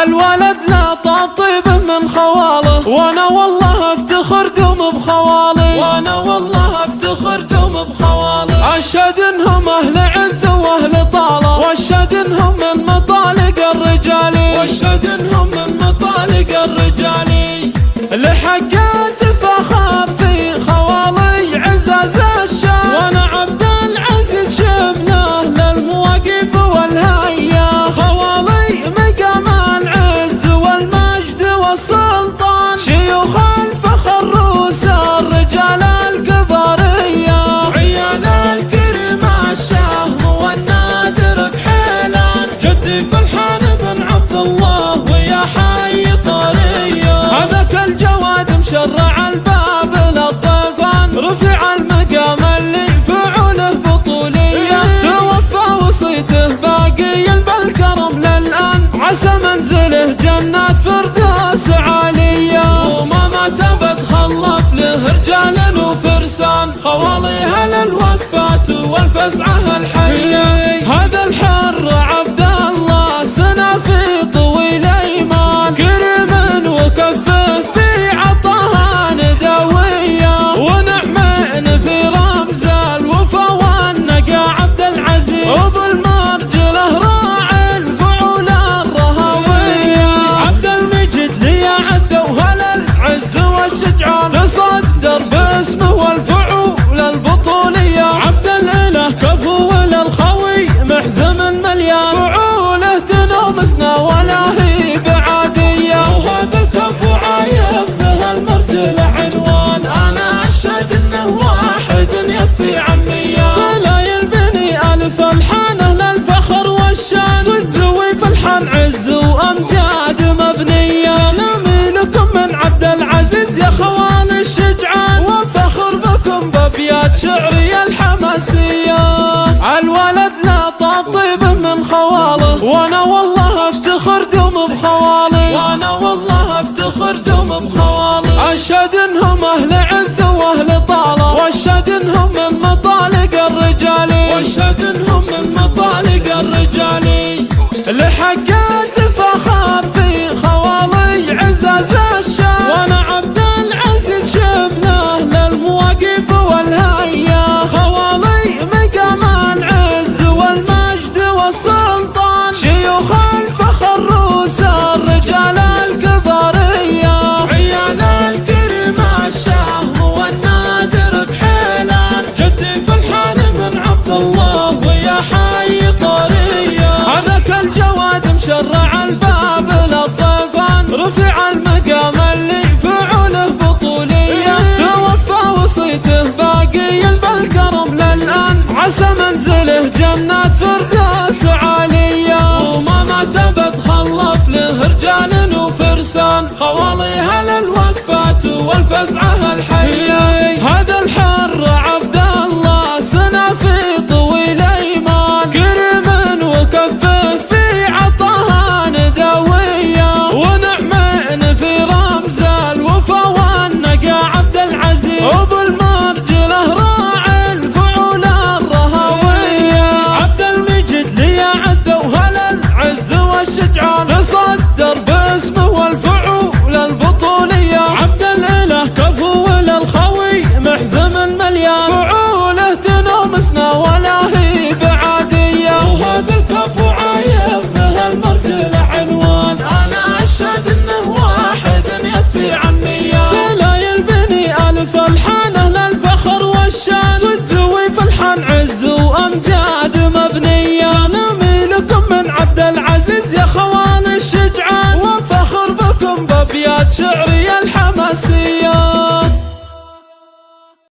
الولد لا طيب من خواله، وانا والله افتخر دوم بخوالي، وانا والله افتخر دوم بخوالي. اشهد انهم اهل عز واهل طاله، واشهد انهم من مطالق الرجالي، واشهد انهم من مطالق الرجالي. لحقات فخر في خوالي عزاز الشام، وانا عبد العزيز شبله للمواقف والهيا. خوالي مقام العز والمجد والسلطان، شيوخ الفخر روس الرجال الكبارية، عيال الكريم الشهم والنادر بحيلان. جدي فلحان بن عبد الله ويا حي طرية، هذاك الجواد مشرع الباب للضيفان، رفع المقام اللي فعوله بطولية. توفى وصيته باقي بالكرم للآن، عسى منزله جنات فردوس عالية. وما مات ابد خلف له رجال وفرسان، خوالي اهل الوفات والفزعه الحيه. هذا الحر عبد الله سنه في طويل ايمان، كريم وكفه في عطاها ندويه، ونعمين في رمز الوفا والنقا. عبد العزيز ابو المرجله راعي الفعول الرهويه، عبد المجيد لي عد وهل العز والشجعان، تصدر باسمه والفعول البطوليه. عبد الاله كفو للخوي محزم مليان، فعوله تنومسنا ولا هي بعاديه. وهذا الكفو عايب به المرجله عنوان، انا اشهد انه واحد يكفي عمية. صلايل بني الف الحانه للفخر والشان، صدوي فلحان عز وامجاد مبنيه. سلامي لكم من عبد العزيز يا خوان الشجعان، وفخر بكم بابيات شعري الحماسيه. الولد لا طيب من خواله، وانا والله افتخر دوم بخوالي، وانا والله افتخر دوم بخوالي. اشهد انهم اهل عز واهل طاله، واشهد انهم من مطالق الرجالي، واشهد انهم من مطالق الرجالي. لحقات فخر في خوالي عزاز الشام، وانا عبد العزيز شبله للمواقف والهيا. خوالي مقام العز والمجد والسلطان، شيوخ الفخر روس الرجال الكبارية، عيال الكريم الشهم والنادر بحيلان. جدي فلحان بن عبد الله ويا حي طرية، هذاك الجواد مشرع الباب للضيفان، رفع المقام اللي فعوله بطولية. توفى وصيته باقي بالكرم للآن، عسى منزله جنات فردوس عالية. وما مات ابد خلف له رجال وفرسان، خوالي اهل الوفات والفزعه الحيه. هذا الحر عبد الله سنه في طويل ايمان، كريم وكفه في عطاها ندويه، ونعمين في رمز الوفا والنقا. عبد العزيز ابو المرجله راعي الفعول الرهويه، عبد المجيد لي عد وهل العز والشجعان، تصدر باسمه والفعول البطوليه. عبد الاله كفو للخوي محزم مليان، فعوله تنومسنا ولا هي بعاديه. وهذا الكفو عايب به المرجله عنوان، انا اشهد انه واحد يكفي عمية. سلايل بني الف الحانه للفخر والشان، صدوي فلحان عز وامجاد مبنيه. سلامي لكم من عبد العزيز يا خوان الشجعان، وفخر بكم بابيات شعري الحماسيه.